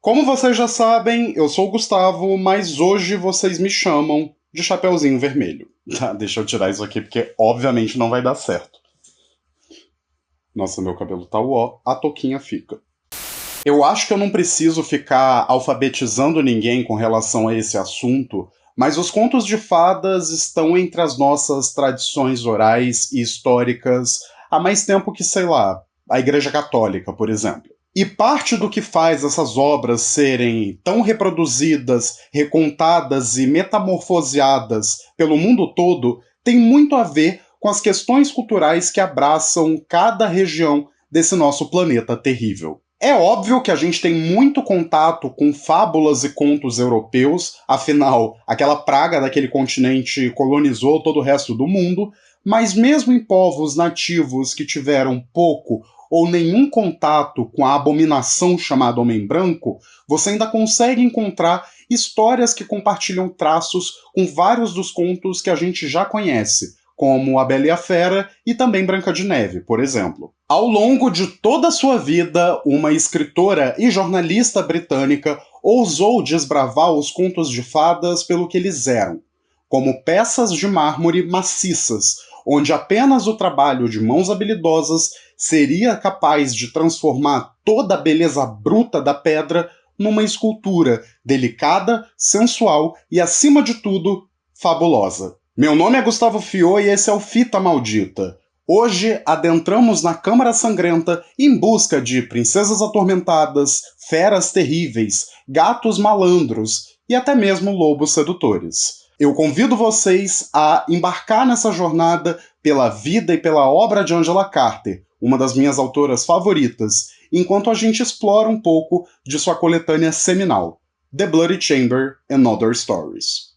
Como vocês já sabem, eu sou o Gustavo, mas hoje vocês me chamam de Chapeuzinho Vermelho. Tá, deixa eu tirar isso aqui porque obviamente não vai dar certo. Nossa, meu cabelo tá uó, a touquinha fica. Eu acho que eu não preciso ficar alfabetizando ninguém com relação a esse assunto, mas os contos de fadas estão entre as nossas tradições orais e históricas há mais tempo que, sei lá, a Igreja Católica, por exemplo. E parte do que faz essas obras serem tão reproduzidas, recontadas e metamorfoseadas pelo mundo todo tem muito a ver com as questões culturais que abraçam cada região desse nosso planeta terrível. É óbvio que a gente tem muito contato com fábulas e contos europeus, afinal, aquela praga daquele continente colonizou todo o resto do mundo, mas mesmo em povos nativos que tiveram pouco ou nenhum contato com a abominação chamada Homem Branco, você ainda consegue encontrar histórias que compartilham traços com vários dos contos que a gente já conhece, como A Bela e a Fera e também Branca de Neve, por exemplo. Ao longo de toda a sua vida, uma escritora e jornalista britânica ousou desbravar os contos de fadas pelo que eles eram, como peças de mármore maciças, onde apenas o trabalho de mãos habilidosas seria capaz de transformar toda a beleza bruta da pedra numa escultura delicada, sensual e, acima de tudo, fabulosa. Meu nome é Gustavo Fiô e esse é o Fita Maldita. Hoje adentramos na Câmara Sangrenta em busca de princesas atormentadas, feras terríveis, gatos malandros e até mesmo lobos sedutores. Eu convido vocês a embarcar nessa jornada pela vida e pela obra de Angela Carter, uma das minhas autoras favoritas, enquanto a gente explora um pouco de sua coletânea seminal, The Bloody Chamber and Other Stories.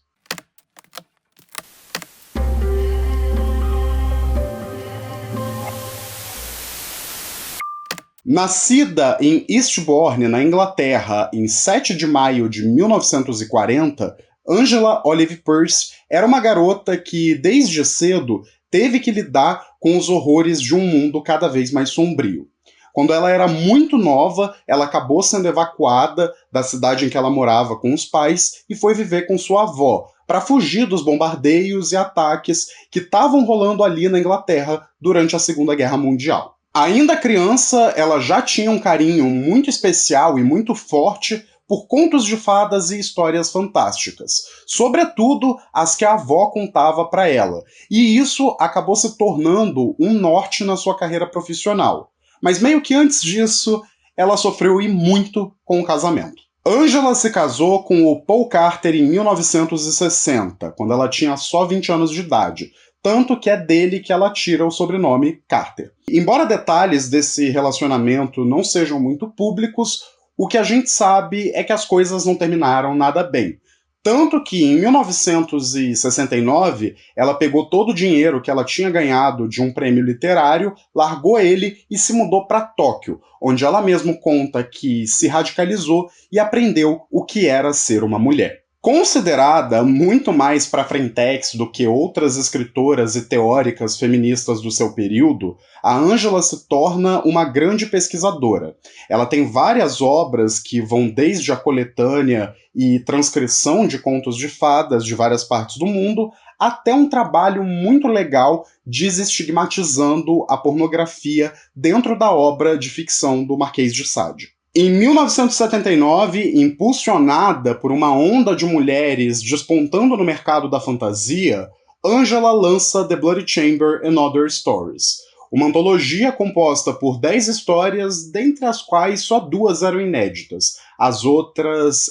Nascida em Eastbourne, na Inglaterra, em 7 de maio de 1940, Angela Olive Percy era uma garota que, desde cedo, teve que lidar com os horrores de um mundo cada vez mais sombrio. Quando ela era muito nova, ela acabou sendo evacuada da cidade em que ela morava com os pais e foi viver com sua avó, para fugir dos bombardeios e ataques que estavam rolando ali na Inglaterra durante a Segunda Guerra Mundial. Ainda criança, ela já tinha um carinho muito especial e muito forte por contos de fadas e histórias fantásticas, sobretudo as que a avó contava para ela, e isso acabou se tornando um norte na sua carreira profissional. Mas meio que antes disso, ela sofreu e muito com o casamento. Angela se casou com o Paul Carter em 1960, quando ela tinha só 20 anos de idade, tanto que é dele que ela tira o sobrenome Carter. Embora detalhes desse relacionamento não sejam muito públicos, o que a gente sabe é que as coisas não terminaram nada bem. Tanto que em 1969, ela pegou todo o dinheiro que ela tinha ganhado de um prêmio literário, largou ele e se mudou para Tóquio, onde ela mesma conta que se radicalizou e aprendeu o que era ser uma mulher. Considerada muito mais para frentex do que outras escritoras e teóricas feministas do seu período, a Angela se torna uma grande pesquisadora. Ela tem várias obras que vão desde a coletânea e transcrição de contos de fadas de várias partes do mundo, até um trabalho muito legal desestigmatizando a pornografia dentro da obra de ficção do Marquês de Sade. Em 1979, impulsionada por uma onda de mulheres despontando no mercado da fantasia, Angela lança The Bloody Chamber and Other Stories, uma antologia composta por 10 histórias, dentre as quais só 2 eram inéditas. As outras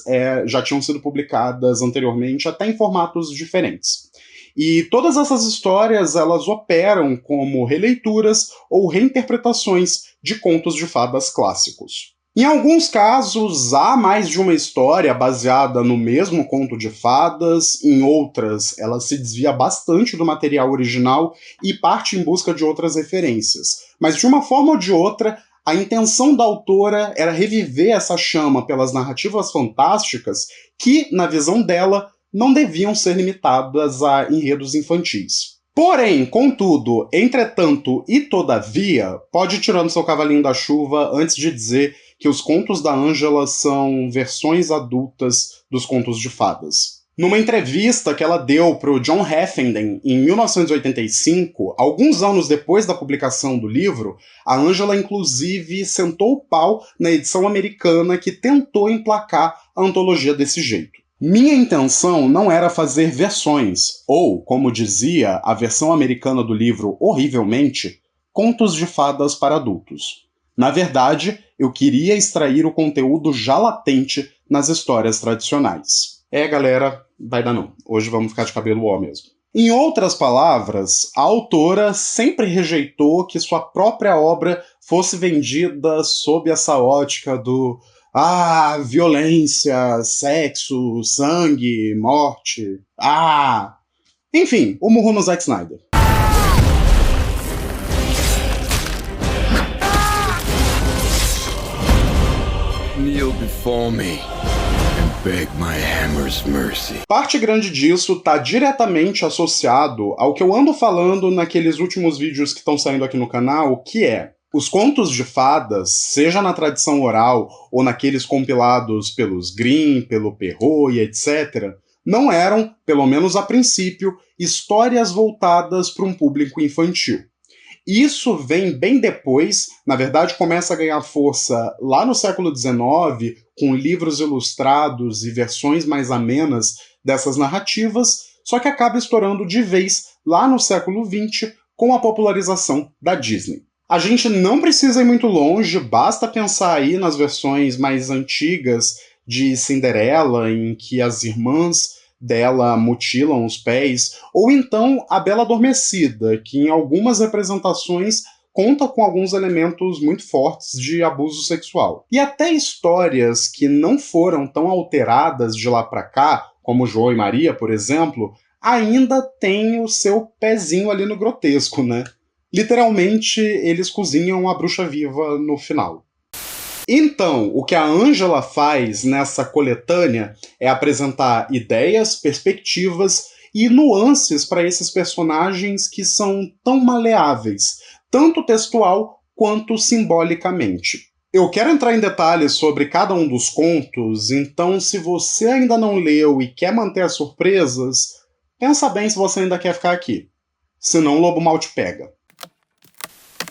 já tinham sido publicadas anteriormente, até em formatos diferentes. E todas essas histórias elas operam como releituras ou reinterpretações de contos de fadas clássicos. Em alguns casos, há mais de uma história baseada no mesmo conto de fadas, em outras, ela se desvia bastante do material original e parte em busca de outras referências. Mas, de uma forma ou de outra, a intenção da autora era reviver essa chama pelas narrativas fantásticas que, na visão dela, não deviam ser limitadas a enredos infantis. Porém, contudo, entretanto e todavia, pode ir tirando seu cavalinho da chuva antes de dizer que os contos da Ângela são versões adultas dos contos de fadas. Numa entrevista que ela deu para o John Haffenden em 1985, alguns anos depois da publicação do livro, a Ângela inclusive sentou o pau na edição americana que tentou emplacar a antologia desse jeito. Minha intenção não era fazer versões, ou, como dizia a versão americana do livro horrivelmente, contos de fadas para adultos. Na verdade, eu queria extrair o conteúdo já latente nas histórias tradicionais. Galera, vai dar não. Hoje vamos ficar de cabelo ó mesmo. Em outras palavras, a autora sempre rejeitou que sua própria obra fosse vendida sob essa ótica do violência, sexo, sangue, morte. Enfim, o murro no Zack Snyder. Kneel before me. Beg my hammer's mercy. Parte grande disso está diretamente associado ao que eu ando falando naqueles últimos vídeos que estão saindo aqui no canal, que é os contos de fadas, seja na tradição oral ou naqueles compilados pelos Grimm, pelo Perrault e etc., não eram, pelo menos a princípio, histórias voltadas para um público infantil. Isso vem bem depois, na verdade começa a ganhar força lá no século XIX, com livros ilustrados e versões mais amenas dessas narrativas, só que acaba estourando de vez lá no século XX com a popularização da Disney. A gente não precisa ir muito longe, basta pensar aí nas versões mais antigas de Cinderela, em que as irmãs dela mutilam os pés, ou então A Bela Adormecida, que em algumas representações conta com alguns elementos muito fortes de abuso sexual. E até histórias que não foram tão alteradas de lá pra cá, como João e Maria, por exemplo, ainda tem o seu pezinho ali no grotesco, né? Literalmente, eles cozinham a bruxa viva no final. Então, o que a Ângela faz nessa coletânea é apresentar ideias, perspectivas e nuances para esses personagens que são tão maleáveis, tanto textual quanto simbolicamente. Eu quero entrar em detalhes sobre cada um dos contos, então se você ainda não leu e quer manter as surpresas, pensa bem se você ainda quer ficar aqui. Senão o lobo mal te pega.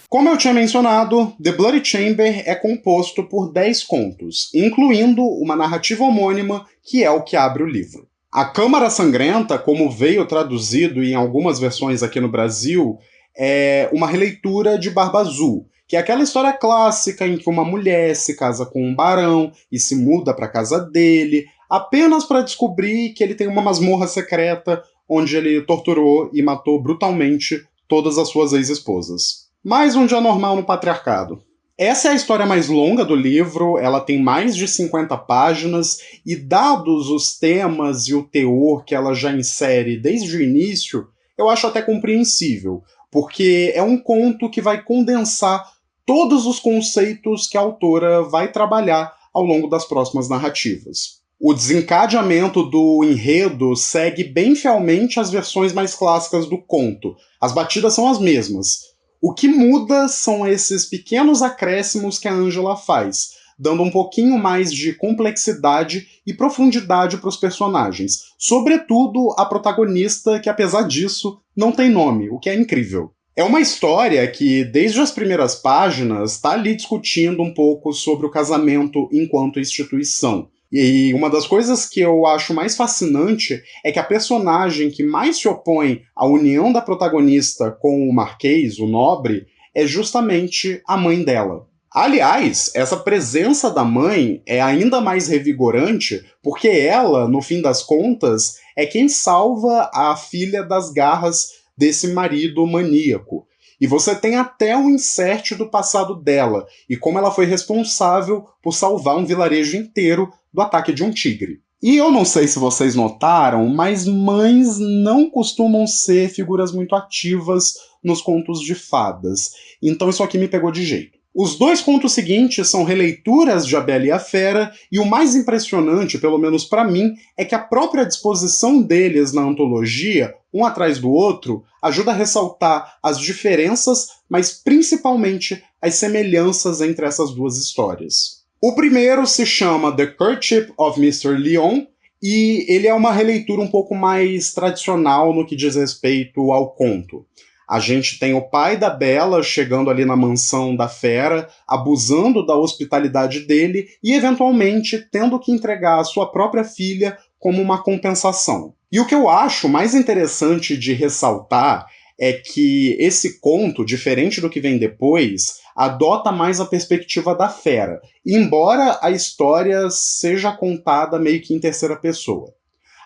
Como eu tinha mencionado, The Bloody Chamber é composto por 10 contos, incluindo uma narrativa homônima, que é o que abre o livro. A Câmara Sangrenta, como veio traduzido em algumas versões aqui no Brasil, é uma releitura de Barba Azul, que é aquela história clássica em que uma mulher se casa com um barão e se muda para a casa dele, apenas para descobrir que ele tem uma masmorra secreta onde ele torturou e matou brutalmente todas as suas ex-esposas. Mais um dia normal no patriarcado. Essa é a história mais longa do livro, ela tem mais de 50 páginas, e dados os temas e o teor que ela já insere desde o início, eu acho até compreensível, porque é um conto que vai condensar todos os conceitos que a autora vai trabalhar ao longo das próximas narrativas. O desencadeamento do enredo segue bem fielmente as versões mais clássicas do conto. As batidas são as mesmas. O que muda são esses pequenos acréscimos que a Ângela faz, dando um pouquinho mais de complexidade e profundidade para os personagens, sobretudo a protagonista, que apesar disso não tem nome, o que é incrível. É uma história que, desde as primeiras páginas, está ali discutindo um pouco sobre o casamento enquanto instituição. E uma das coisas que eu acho mais fascinante é que a personagem que mais se opõe à união da protagonista com o Marquês, o nobre, é justamente a mãe dela. Aliás, essa presença da mãe é ainda mais revigorante porque ela, no fim das contas, é quem salva a filha das garras desse marido maníaco. E você tem até um insert do passado dela e como ela foi responsável por salvar um vilarejo inteiro do ataque de um tigre. E eu não sei se vocês notaram, mas mães não costumam ser figuras muito ativas nos contos de fadas. Então isso aqui me pegou de jeito. Os 2 contos seguintes são releituras de A Bela e a Fera, e o mais impressionante, pelo menos para mim, é que a própria disposição deles na antologia, um atrás do outro, ajuda a ressaltar as diferenças, mas principalmente as semelhanças entre essas duas histórias. O primeiro se chama The Courtship of Mr. Lyon, e ele é uma releitura um pouco mais tradicional no que diz respeito ao conto. A gente tem o pai da Bella chegando ali na mansão da fera, abusando da hospitalidade dele e, eventualmente, tendo que entregar a sua própria filha como uma compensação. E o que eu acho mais interessante de ressaltar é que esse conto, diferente do que vem depois, adota mais a perspectiva da fera, embora a história seja contada meio que em terceira pessoa.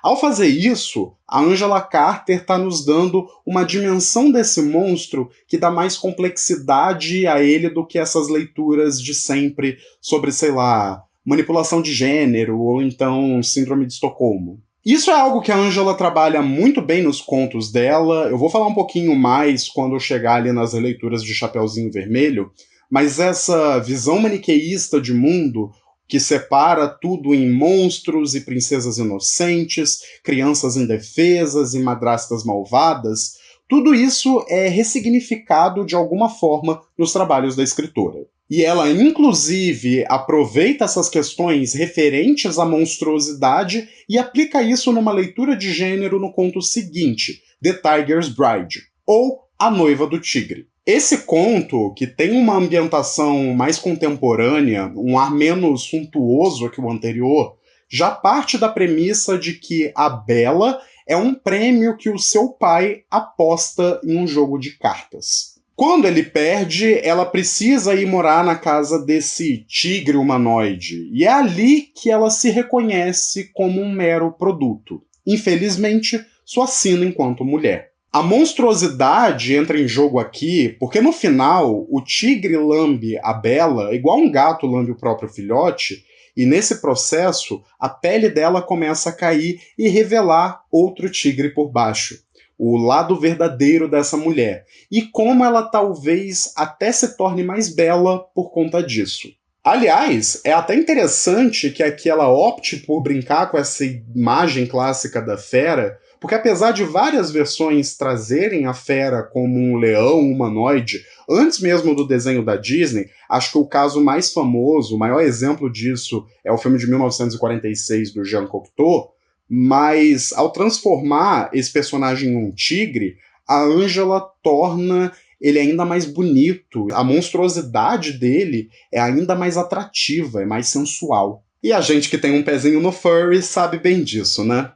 Ao fazer isso, a Angela Carter está nos dando uma dimensão desse monstro que dá mais complexidade a ele do que essas leituras de sempre sobre, sei lá, manipulação de gênero ou então síndrome de Estocolmo. Isso é algo que a Angela trabalha muito bem nos contos dela. Eu vou falar um pouquinho mais quando eu chegar ali nas releituras de Chapeuzinho Vermelho, mas essa visão maniqueísta de mundo que separa tudo em monstros e princesas inocentes, crianças indefesas e madrastas malvadas, tudo isso é ressignificado de alguma forma nos trabalhos da escritora. E ela, inclusive, aproveita essas questões referentes à monstruosidade e aplica isso numa leitura de gênero no conto seguinte, The Tiger's Bride, ou A Noiva do Tigre. Esse conto, que tem uma ambientação mais contemporânea, um ar menos suntuoso que o anterior, já parte da premissa de que a Bella é um prêmio que o seu pai aposta em um jogo de cartas. Quando ele perde, ela precisa ir morar na casa desse tigre humanoide, e é ali que ela se reconhece como um mero produto. Infelizmente, sua sina enquanto mulher. A monstruosidade entra em jogo aqui porque no final o tigre lambe a Bella igual um gato lambe o próprio filhote, e nesse processo a pele dela começa a cair e revelar outro tigre por baixo. O lado verdadeiro dessa mulher, e como ela talvez até se torne mais bela por conta disso. Aliás, é até interessante que aqui ela opte por brincar com essa imagem clássica da fera, porque apesar de várias versões trazerem a fera como um leão humanoide, antes mesmo do desenho da Disney, acho que o caso mais famoso, o maior exemplo disso é o filme de 1946 do Jean Cocteau, mas ao transformar esse personagem em um tigre, a Angela torna ele ainda mais bonito, a monstruosidade dele é ainda mais atrativa, é mais sensual. E a gente que tem um pezinho no furry sabe bem disso, né?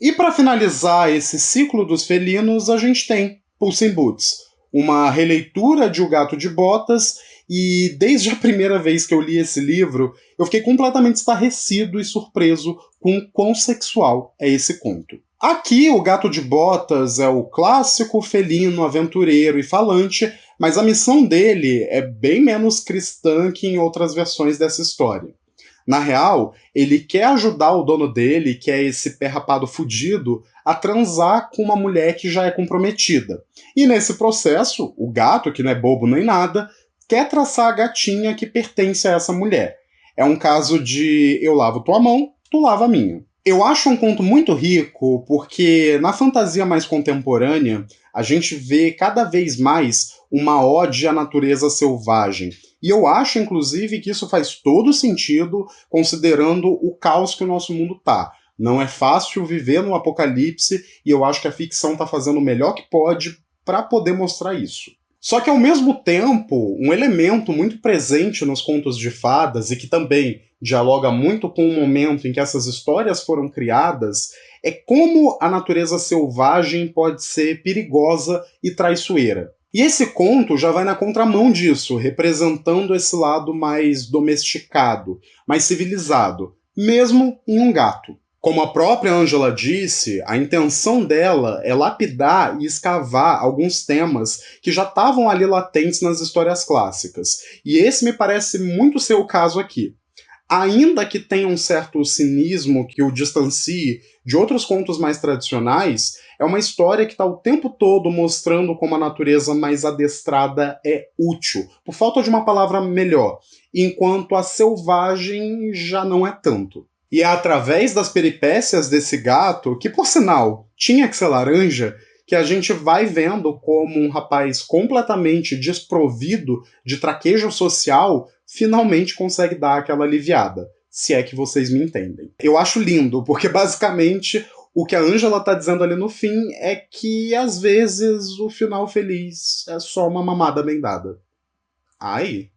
E para finalizar esse ciclo dos felinos, a gente tem Puss in Boots, uma releitura de O Gato de Botas, e desde a primeira vez que eu li esse livro, eu fiquei completamente estarrecido e surpreso com o quão sexual é esse conto. Aqui, o Gato de Botas é o clássico felino, aventureiro e falante, mas a missão dele é bem menos cristã que em outras versões dessa história. Na real, ele quer ajudar o dono dele, que é esse pé rapado fudido, a transar com uma mulher que já é comprometida. E nesse processo, o gato, que não é bobo nem nada, quer traçar a gatinha que pertence a essa mulher. É um caso de eu lavo tua mão, tu lava a minha. Eu acho um conto muito rico porque na fantasia mais contemporânea a gente vê cada vez mais uma ode à natureza selvagem. E eu acho, inclusive, que isso faz todo sentido considerando o caos que o nosso mundo tá. Não é fácil viver no apocalipse e eu acho que a ficção está fazendo o melhor que pode para poder mostrar isso. Só que, ao mesmo tempo, um elemento muito presente nos contos de fadas e que também dialoga muito com o momento em que essas histórias foram criadas é como a natureza selvagem pode ser perigosa e traiçoeira. E esse conto já vai na contramão disso, representando esse lado mais domesticado, mais civilizado, mesmo em um gato. Como a própria Angela disse, a intenção dela é lapidar e escavar alguns temas que já estavam ali latentes nas histórias clássicas. E esse me parece muito ser o caso aqui. Ainda que tenha um certo cinismo que o distancie de outros contos mais tradicionais, é uma história que está o tempo todo mostrando como a natureza mais adestrada é útil, por falta de uma palavra melhor, enquanto a selvagem já não é tanto. E é através das peripécias desse gato, que por sinal tinha que ser laranja, que a gente vai vendo como um rapaz completamente desprovido de traquejo social finalmente consegue dar aquela aliviada, se é que vocês me entendem. Eu acho lindo, porque basicamente o que a Angela tá dizendo ali no fim é que às vezes o final feliz é só uma mamada bem dada. Ai.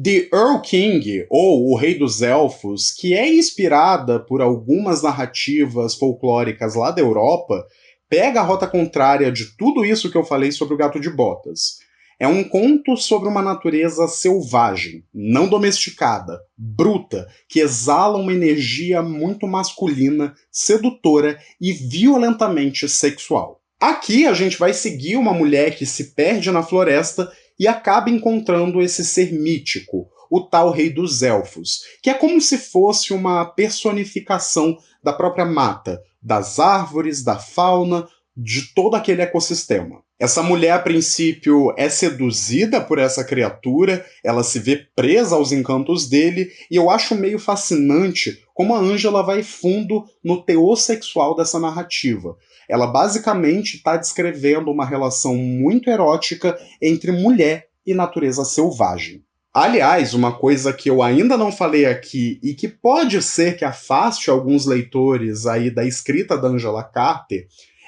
The Earl King, ou O Rei dos Elfos, que é inspirada por algumas narrativas folclóricas lá da Europa, pega a rota contrária de tudo isso que eu falei sobre o Gato de Botas. É um conto sobre uma natureza selvagem, não domesticada, bruta, que exala uma energia muito masculina, sedutora e violentamente sexual. Aqui a gente vai seguir uma mulher que se perde na floresta e acaba encontrando esse ser mítico, o tal Rei dos Elfos, que é como se fosse uma personificação da própria mata, das árvores, da fauna, de todo aquele ecossistema. Essa mulher, a princípio, é seduzida por essa criatura, ela se vê presa aos encantos dele, e eu acho meio fascinante como a Angela vai fundo no teor sexual dessa narrativa. Ela basicamente está descrevendo uma relação muito erótica entre mulher e natureza selvagem. Aliás, uma coisa que eu ainda não falei aqui e que pode ser que afaste alguns leitores aí da escrita da Angela Carter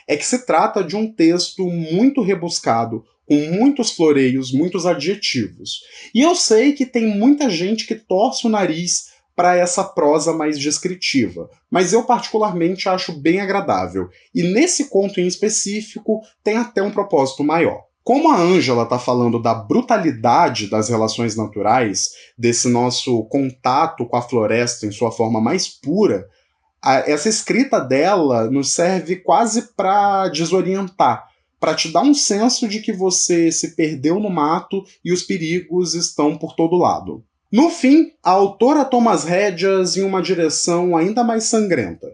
é que se trata de um texto muito rebuscado, com muitos floreios, muitos adjetivos. E eu sei que tem muita gente que torce o nariz para essa prosa mais descritiva, mas eu particularmente acho bem agradável. E nesse conto em específico tem até um propósito maior. Como a Angela está falando da brutalidade das relações naturais, desse nosso contato com a floresta em sua forma mais pura, essa escrita dela nos serve quase para desorientar, para te dar um senso de que você se perdeu no mato e os perigos estão por todo lado. No fim, a autora toma as rédeas em uma direção ainda mais sangrenta.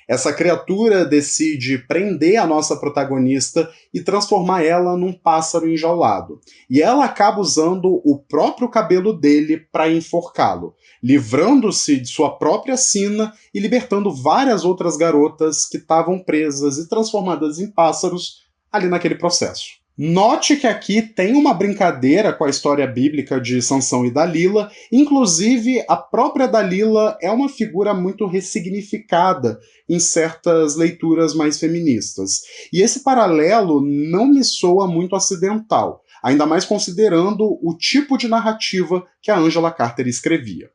Essa criatura decide prender a nossa protagonista e transformar ela num pássaro enjaulado. E ela acaba usando o próprio cabelo dele para enforcá-lo, livrando-se de sua própria sina e libertando várias outras garotas que estavam presas e transformadas em pássaros ali naquele processo. Note que aqui tem uma brincadeira com a história bíblica de Sansão e Dalila, inclusive a própria Dalila é uma figura muito ressignificada em certas leituras mais feministas. E esse paralelo não me soa muito acidental, ainda mais considerando o tipo de narrativa que a Angela Carter escrevia.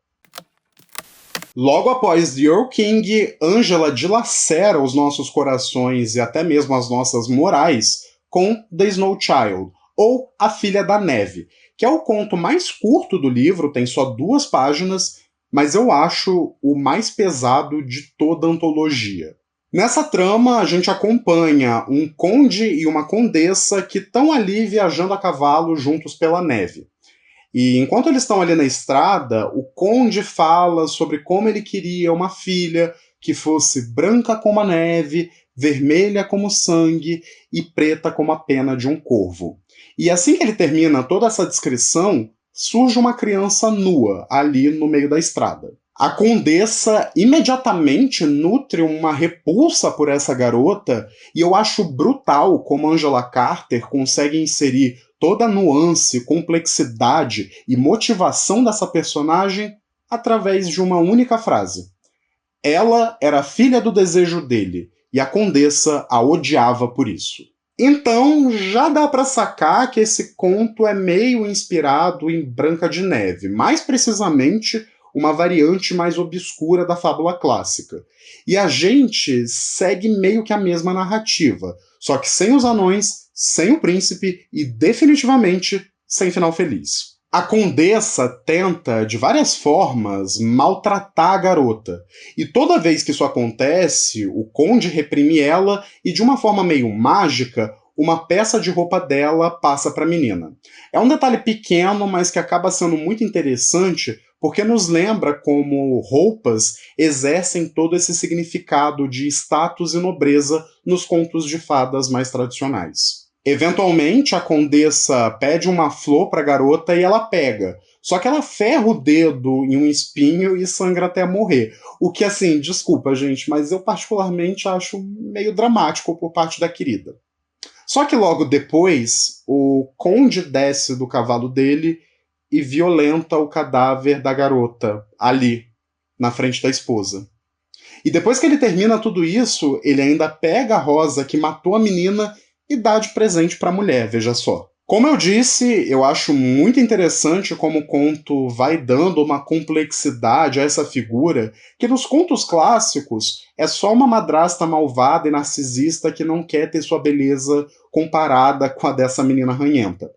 Logo após The Earl King, Angela dilacera os nossos corações e até mesmo as nossas morais com The Snow Child, ou A Filha da Neve, que é o conto mais curto do livro, tem só 2 páginas, mas eu acho o mais pesado de toda a antologia. Nessa trama, a gente acompanha um conde e uma condessa que estão ali viajando a cavalo juntos pela neve. E enquanto eles estão ali na estrada, o conde fala sobre como ele queria uma filha que fosse branca como a neve, vermelha como sangue e preta como a pena de um corvo. E assim que ele termina toda essa descrição, surge uma criança nua ali no meio da estrada. A condessa imediatamente nutre uma repulsa por essa garota, e eu acho brutal como Angela Carter consegue inserir toda a nuance, complexidade e motivação dessa personagem através de uma única frase. Ela era filha do desejo dele, e a condessa a odiava por isso. Então, já dá para sacar que esse conto é meio inspirado em Branca de Neve, mais precisamente uma variante mais obscura da fábula clássica. E a gente segue meio que a mesma narrativa, só que sem os anões, sem o príncipe e definitivamente sem final feliz. A condessa tenta, de várias formas, maltratar a garota. E toda vez que isso acontece, o conde reprime ela e, de uma forma meio mágica, uma peça de roupa dela passa para a menina. É um detalhe pequeno, mas que acaba sendo muito interessante, porque nos lembra como roupas exercem todo esse significado de status e nobreza nos contos de fadas mais tradicionais. Eventualmente, a condessa pede uma flor para a garota e ela pega. Só que ela ferra o dedo em um espinho e sangra até morrer. O que, assim, desculpa, gente, mas eu particularmente acho meio dramático por parte da querida. Só que logo depois, o conde desce do cavalo dele e violenta o cadáver da garota ali, na frente da esposa. E depois que ele termina tudo isso, ele ainda pega a Rosa que matou a menina e dá de presente para a mulher, veja só. Como eu disse, eu acho muito interessante como o conto vai dando uma complexidade a essa figura, que nos contos clássicos é só uma madrasta malvada e narcisista que não quer ter sua beleza comparada com a dessa menina ranhenta.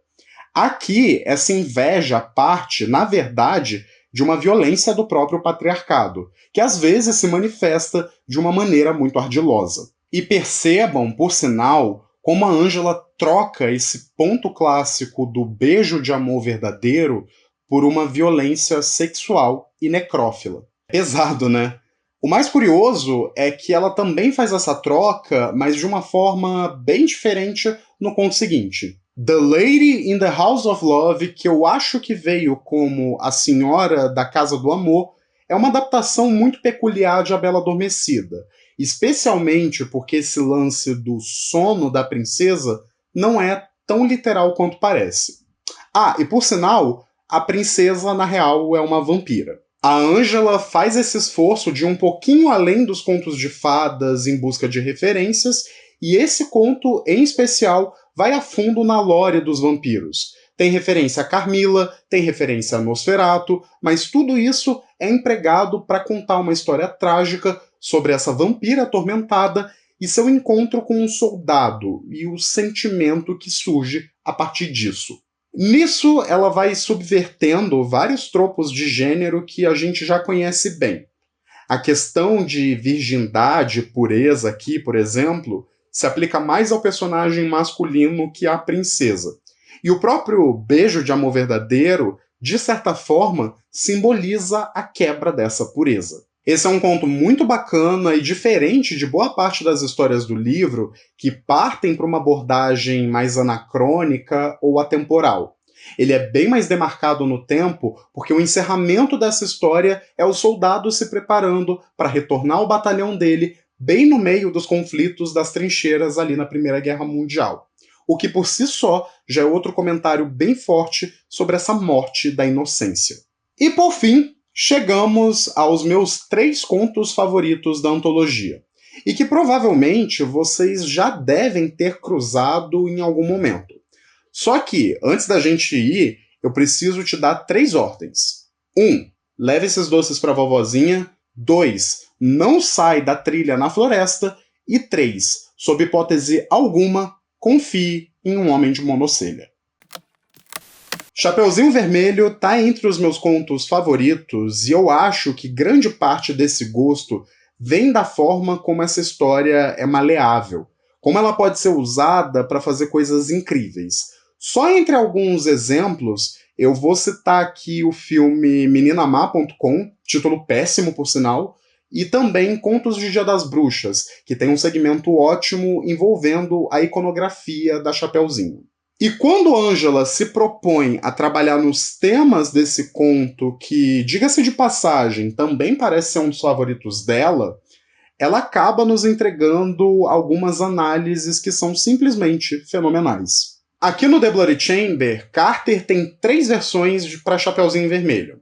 Aqui, essa inveja parte, na verdade, de uma violência do próprio patriarcado, que às vezes se manifesta de uma maneira muito ardilosa. E percebam, por sinal, como a Angela troca esse ponto clássico do beijo de amor verdadeiro por uma violência sexual e necrófila. Pesado, né? O mais curioso é que ela também faz essa troca, mas de uma forma bem diferente no conto seguinte. The Lady in the House of Love, que eu acho que veio como A Senhora da Casa do Amor, é uma adaptação muito peculiar de A Bela Adormecida, especialmente porque esse lance do sono da princesa não é tão literal quanto parece. Ah, e por sinal, a princesa, na real, é uma vampira. A Angela faz esse esforço de ir um pouquinho além dos contos de fadas em busca de referências, e esse conto, em especial, vai a fundo na lore dos vampiros. Tem referência a Carmilla, tem referência a Nosferatu, mas tudo isso é empregado para contar uma história trágica sobre essa vampira atormentada e seu encontro com um soldado e o sentimento que surge a partir disso. Nisso, ela vai subvertendo vários tropos de gênero que a gente já conhece bem. A questão de virgindade e pureza aqui, por exemplo, se aplica mais ao personagem masculino que à princesa. E o próprio beijo de amor verdadeiro, de certa forma, simboliza a quebra dessa pureza. Esse é um conto muito bacana e diferente de boa parte das histórias do livro, que partem para uma abordagem mais anacrônica ou atemporal. Ele é bem mais demarcado no tempo, porque o encerramento dessa história é o soldado se preparando para retornar ao batalhão dele, bem no meio dos conflitos das trincheiras ali na Primeira Guerra Mundial. O que por si só já é outro comentário bem forte sobre essa morte da inocência. E por fim, chegamos aos meus 3 contos favoritos da antologia, e que provavelmente vocês já devem ter cruzado em algum momento. Só que, antes da gente ir, eu preciso te dar 3 ordens. 1. Leve esses doces pra vovozinha. 2. Não sai da trilha na floresta. E 3. Sob hipótese alguma, confie em um homem de monocelha. Chapeuzinho Vermelho tá entre os meus contos favoritos e eu acho que grande parte desse gosto vem da forma como essa história é maleável, como ela pode ser usada para fazer coisas incríveis. Só entre alguns exemplos, eu vou citar aqui o filme meninamá.com, título péssimo por sinal, e também Contos de Dia das Bruxas, que tem um segmento ótimo envolvendo a iconografia da Chapeuzinho. E quando Angela se propõe a trabalhar nos temas desse conto, que, diga-se de passagem, também parece ser um dos favoritos dela, ela acaba nos entregando algumas análises que são simplesmente fenomenais. Aqui no The Bloody Chamber, Carter tem 3 versões para Chapeuzinho Vermelho.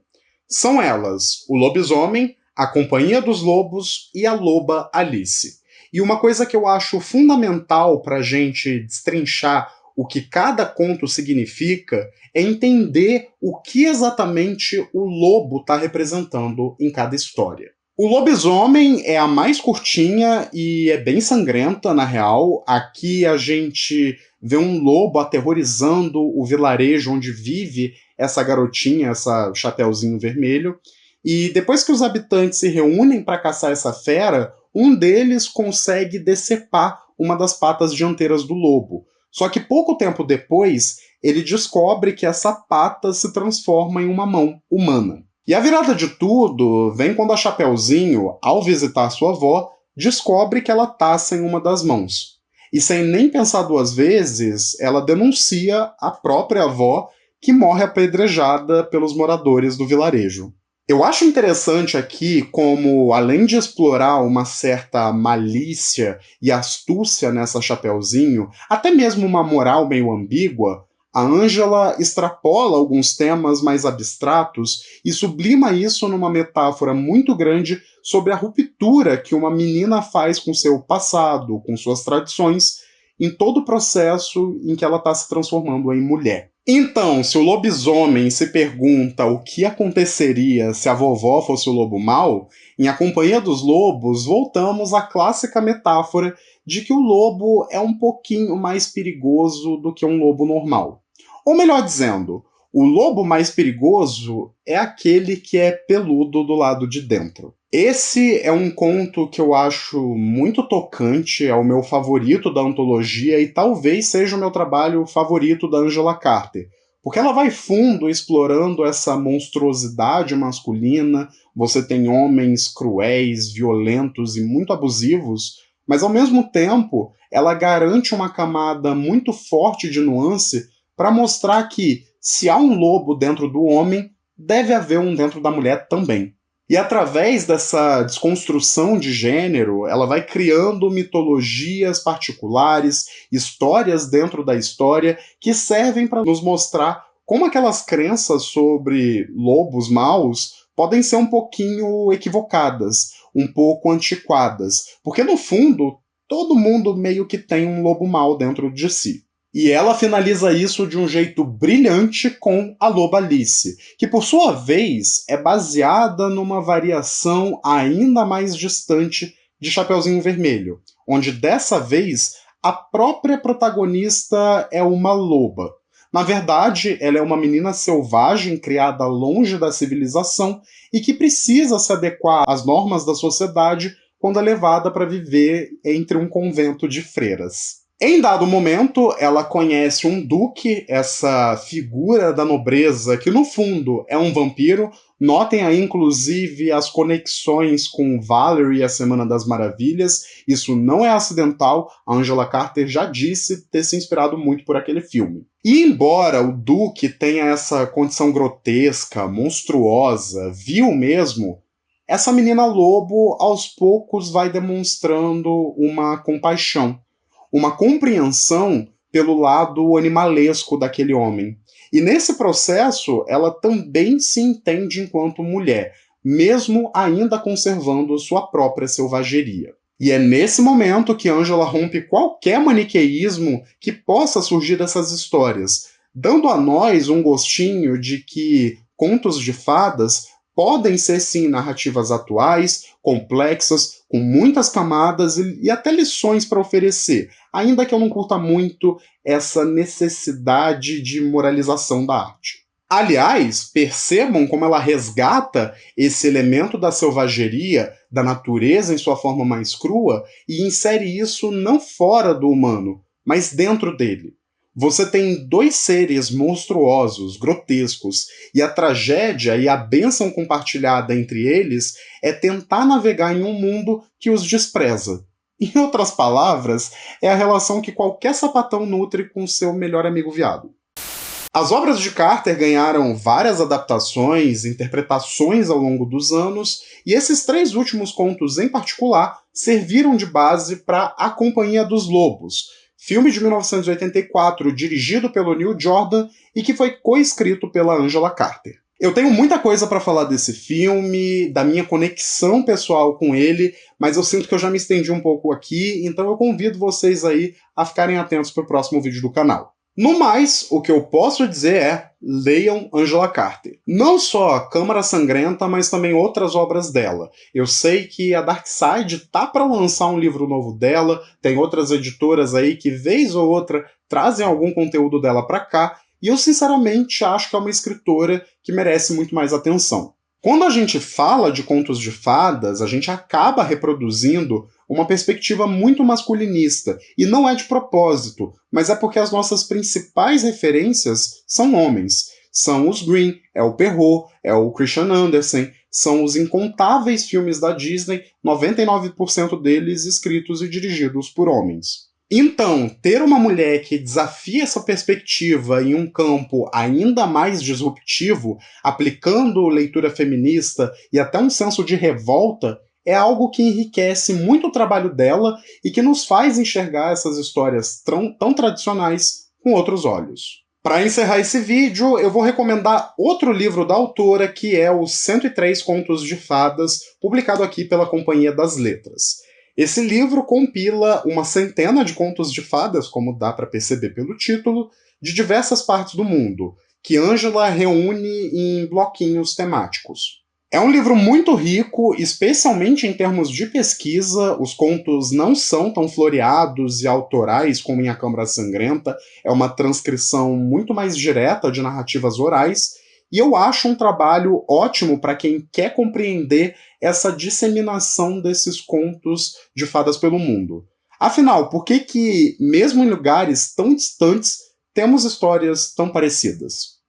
São elas o Lobisomem, a Companhia dos Lobos e a Loba Alice. E uma coisa que eu acho fundamental para a gente destrinchar o que cada conto significa é entender o que exatamente o lobo está representando em cada história. O Lobisomem é a mais curtinha e é bem sangrenta, na real. Aqui a gente vê um lobo aterrorizando o vilarejo onde vive essa garotinha, essa Chapeuzinho Vermelho. E depois que os habitantes se reúnem para caçar essa fera, um deles consegue decepar uma das patas dianteiras do lobo. Só que pouco tempo depois, ele descobre que essa pata se transforma em uma mão humana. E a virada de tudo vem quando a Chapeuzinho, ao visitar sua avó, descobre que ela tá sem uma das mãos. E sem nem pensar 2 vezes, ela denuncia a própria avó, que morre apedrejada pelos moradores do vilarejo. Eu acho interessante aqui como, além de explorar uma certa malícia e astúcia nessa Chapeuzinho, até mesmo uma moral meio ambígua, A Angela extrapola alguns temas mais abstratos e sublima isso numa metáfora muito grande sobre a ruptura que uma menina faz com seu passado, com suas tradições, em todo o processo em que ela está se transformando em mulher. Então, se o lobisomem se pergunta o que aconteceria se a vovó fosse o lobo mau, em A Companhia dos Lobos, voltamos à clássica metáfora de que o lobo é um pouquinho mais perigoso do que um lobo normal. Ou melhor dizendo, o lobo mais perigoso é aquele que é peludo do lado de dentro. Esse é um conto que eu acho muito tocante, é o meu favorito da antologia e talvez seja o meu trabalho favorito da Angela Carter, porque ela vai fundo explorando essa monstruosidade masculina. Você tem homens cruéis, violentos e muito abusivos, mas ao mesmo tempo ela garante uma camada muito forte de nuance para mostrar que, se há um lobo dentro do homem, deve haver um dentro da mulher também. E através dessa desconstrução de gênero, ela vai criando mitologias particulares, histórias dentro da história, que servem para nos mostrar como aquelas crenças sobre lobos maus podem ser um pouquinho equivocadas, um pouco antiquadas. Porque, no fundo, todo mundo meio que tem um lobo mau dentro de si. E ela finaliza isso de um jeito brilhante com a Loba Alice, que por sua vez é baseada numa variação ainda mais distante de Chapeuzinho Vermelho, onde dessa vez a própria protagonista é uma loba. Na verdade, ela é uma menina selvagem criada longe da civilização e que precisa se adequar às normas da sociedade quando é levada para viver entre um convento de freiras. Em dado momento, ela conhece um duque, essa figura da nobreza, que no fundo é um vampiro. Notem aí, inclusive, as conexões com Valerie e a Semana das Maravilhas. Isso não é acidental, a Angela Carter já disse ter se inspirado muito por aquele filme. E embora o duque tenha essa condição grotesca, monstruosa, vil mesmo, essa menina lobo, aos poucos, vai demonstrando uma compaixão, uma compreensão pelo lado animalesco daquele homem. E nesse processo, ela também se entende enquanto mulher, mesmo ainda conservando sua própria selvageria. E é nesse momento que Angela rompe qualquer maniqueísmo que possa surgir dessas histórias, dando a nós um gostinho de que contos de fadas podem ser sim narrativas atuais, complexas, com muitas camadas e até lições para oferecer, ainda que eu não curta muito essa necessidade de moralização da arte. Aliás, percebam como ela resgata esse elemento da selvageria, da natureza em sua forma mais crua, e insere isso não fora do humano, mas dentro dele. Você tem dois seres monstruosos, grotescos, e a tragédia e a bênção compartilhada entre eles é tentar navegar em um mundo que os despreza. Em outras palavras, é a relação que qualquer sapatão nutre com seu melhor amigo viado. As obras de Carter ganharam várias adaptações, interpretações ao longo dos anos, e esses 3 últimos contos em particular serviram de base para A Companhia dos Lobos, filme de 1984 dirigido pelo Neil Jordan e que foi coescrito pela Angela Carter. Eu tenho muita coisa para falar desse filme, da minha conexão pessoal com ele, mas eu sinto que eu já me estendi um pouco aqui, então eu convido vocês aí a ficarem atentos para o próximo vídeo do canal. No mais, o que eu posso dizer é, leiam Angela Carter. Não só Câmara Sangrenta, mas também outras obras dela. Eu sei que a Dark Side tá para lançar um livro novo dela, tem outras editoras aí que vez ou outra trazem algum conteúdo dela para cá, e eu sinceramente acho que é uma escritora que merece muito mais atenção. Quando a gente fala de contos de fadas, a gente acaba reproduzindo uma perspectiva muito masculinista, e não é de propósito, mas é porque as nossas principais referências são homens. São os Grimm, é o Perrault, é o Christian Andersen, são os incontáveis filmes da Disney, 99% deles escritos e dirigidos por homens. Então, ter uma mulher que desafia essa perspectiva em um campo ainda mais disruptivo, aplicando leitura feminista e até um senso de revolta, é algo que enriquece muito o trabalho dela e que nos faz enxergar essas histórias tão tradicionais com outros olhos. Para encerrar esse vídeo, eu vou recomendar outro livro da autora, que é os 103 Contos de Fadas, publicado aqui pela Companhia das Letras. Esse livro compila uma centena de contos de fadas, como dá para perceber pelo título, de diversas partes do mundo, que Angela reúne em bloquinhos temáticos. É um livro muito rico, especialmente em termos de pesquisa. Os contos não são tão floreados e autorais como em A Câmara Sangrenta. É uma transcrição muito mais direta de narrativas orais. E eu acho um trabalho ótimo para quem quer compreender essa disseminação desses contos de fadas pelo mundo. Afinal, por que mesmo em lugares tão distantes, temos histórias tão parecidas?